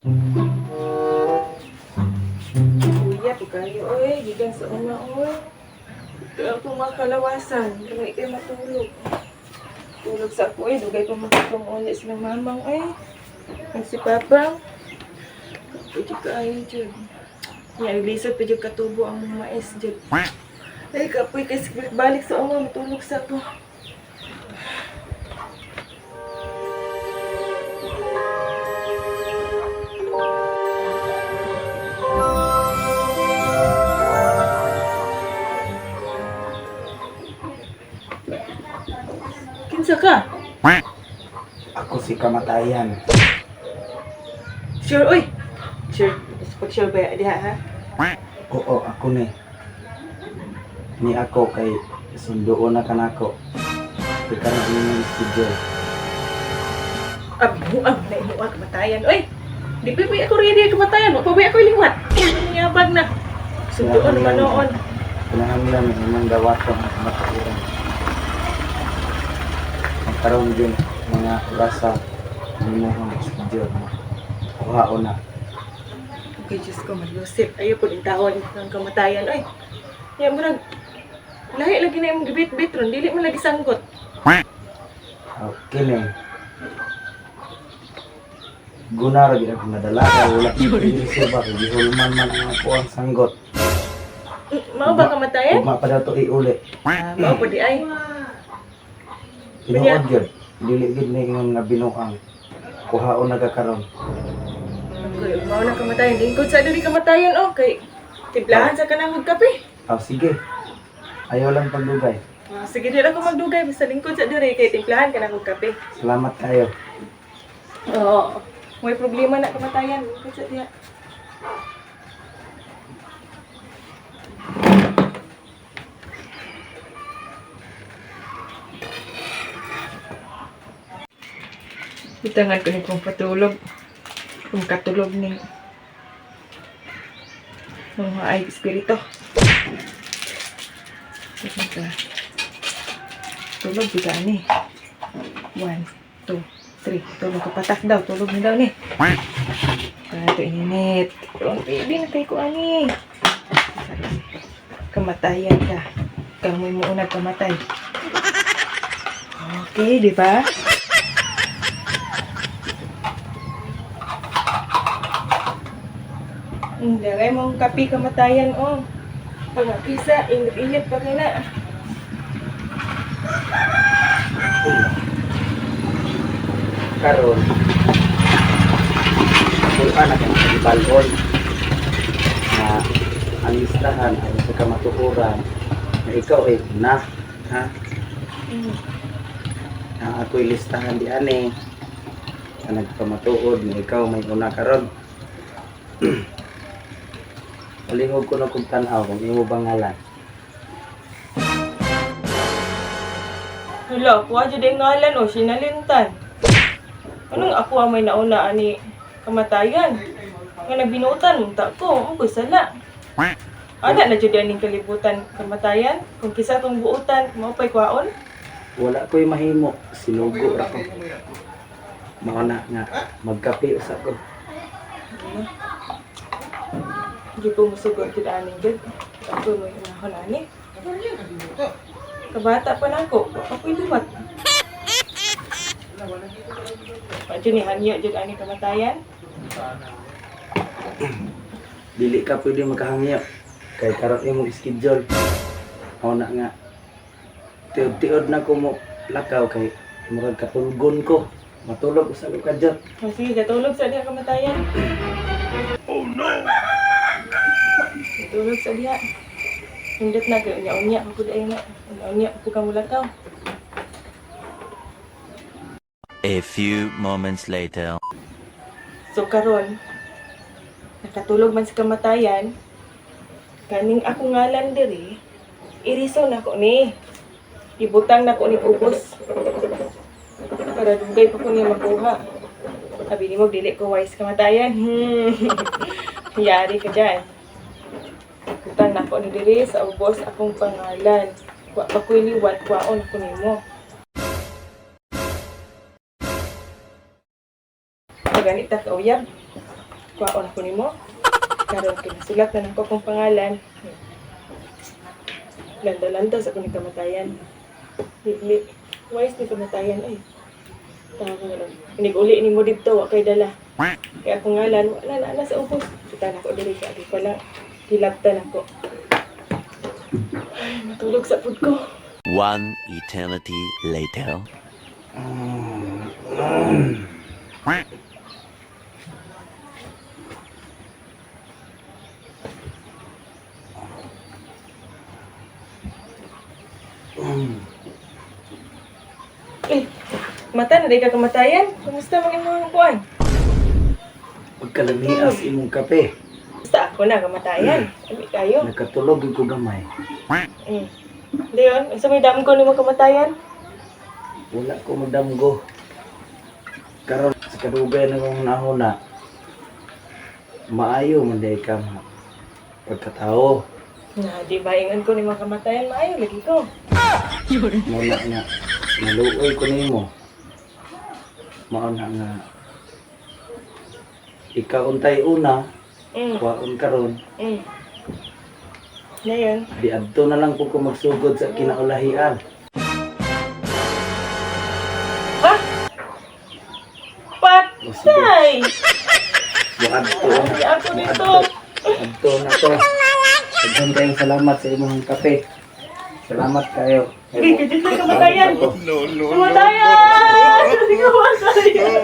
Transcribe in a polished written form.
Kuya, kayo, oy. Gigan sa una, oy. Ito ako makalawasan. Dugay kayo matulog. Tulog sa ako, eh. Dugay pa makatong ulit silang mamang, eh. Ang si Papa. Pwede kayo, dyan. Yan, lisod pa dyan katubo ang mga mais, dyan. Ay, kapoy kasi balik sa uma. Matulog sa ako. Kinsa ka? Ako si kamatayan. Sure, oy. Sure. Pag sure ba diha, ha? Oo, ako ni. Ni ako kay sunduon na kanako. Ika na yung studio. Abuang na imuang kamatayan. Oy! Di pa ba ako ready kamatayan? Wa pa ba ako iliwat? Niyabag na. Sunduon manoon. Kailangan nila may imang dawato ang kamatayan. Magkaroon din mga orasa ng mga studio. Kuhaon na. Okay, Diyos ko, malusip. Ayaw po din tawon ng kamatayan. Oy! Yan mo nag... Lahi lagi na yung gibit-bit ron. Dili mo lagi sanggot. Okay na. Guna ra gid ako nadala kay wala ko siya ba kay gihulman man ang ako ang sanggot. Mao ba kamatayan? Ugma pa daw to iuli. Mao po di ay. Tinuod gyud. Dili gid ni ingon nga binuang. Kuhaon na kakaron. Okay, mao na kamatayan. Lingkod sa diri kamatayan, oh. Kay timplahan sa kanang kape. Sige. Ayaw lang pagdugay. Sige, di ako magdugay. Basta lingkod sa diri. Kay timplahan ka na kape. Salamat kayo. Oo. May problema na kamatayan. Lingkod sa diya. Itangan ko ni kung patulog. Kung katulog ni mga ay espiritu. Tulog juga ni. 1, 2, 3. Tulog ka patak daw. Tulog ni daw ni. Para ito init. Tulog baby na kay ko ani. Kamatayan ka. Kamoy mo unang kamatay. Okay, di ba? Dagay mong kapi kamatayan, oh. Pagapisa, init-init pa rin na. Karon. Wala na kang balbon. Na ang listahan ay sa kamatuoran na ikaw ay na ha ang ako'y listahan di ani na nagpamatuod na ikaw may una karon. Palihog ko na kung tanaw kung imo bangalan. Hala, kuha dyan yung ngalan, oh. Sinalintan. Anong ako ang may nauna ani kamatayan? Nga nagbinutan, munta ko. Ang kusala. Ana na dyan yung kalibutan kamatayan? Kung kisa kong buutan, maupay kwaon? Wala ko'y mahimo, sinugo ra ko. Mauna nga magkape usap ko. Hindi ko musugod kita aning dyan. Ako mo yung nahon ani. Kabata pa na ako. Ako'y luwat. Medyo ni hanyo dyan ani kamatayan. Dili ka pwede makahangyo. Kay karon imong schedule. Mauna nga tiod-tiod na ko mo lakaw kay murag katulgon ko. Matulog usap ko kadjot. Oh, sige, katulog sa diya kamatayan. Oh no. Katulog sa diya. Hindot na kayo. Unya-unya. Ako dahil na. Unya-unya. Ako kang mulakaw. A few moments later. So, karon nakatulog man sa kamatayan, kaning ako ngalan diri, iriso na ko ni. Ibutang na ko ni kubos. Para dugay pa ko niya makuha. Sabi ni mo, dili ko wise kamatayan. Yari ka dyan. Ibutang na ko ni diri sa ubos akong pangalan. Wa pa ko iliwat, kwaon ko ni mo. Paganit ta kauyab. Kuwaon ako nimo. Karon kinasulat na nako akong pangalan. Landa-landa sa akong kamatayan. Dili. Wise ni kamatayan ay. Tama nga lang. Inig-uli ni mo dito, wa kay dala. Kaya akong ngalan, wala na sa ubos. Kita na ko dili ka. Di pala, hilabtan ako. Ay, matulog sa pud ko. One eternity later. Eh, mata na di ka kamatayan. Kumusta mga imong kuan? Pagkalamias imong kape. Basta ako na kamatayan. Abi kayo. Nakatulog ko gamay. Leon, sa may dam ko ni mo kamatayan. Wala ko magdamgo. Karon sa kadugay na kong nahuna. Maayo man day ka pagkatao. Na, di ba ingon ko ni mo kamatayan maayo lagi ko. Muna nga naluoy ko nimo. Mao na nga ikaw untay una, kuwaon karon. Ngayon, Di adto na lang po ko magsugod sa kinaulahian. patay! Adto Ay, ako dito. Adto na to. Daghang kayong salamat sa imong kape. Salamat kayo. Hindi, hindi na kamatayan. Kamatayan! Hindi kamatayan!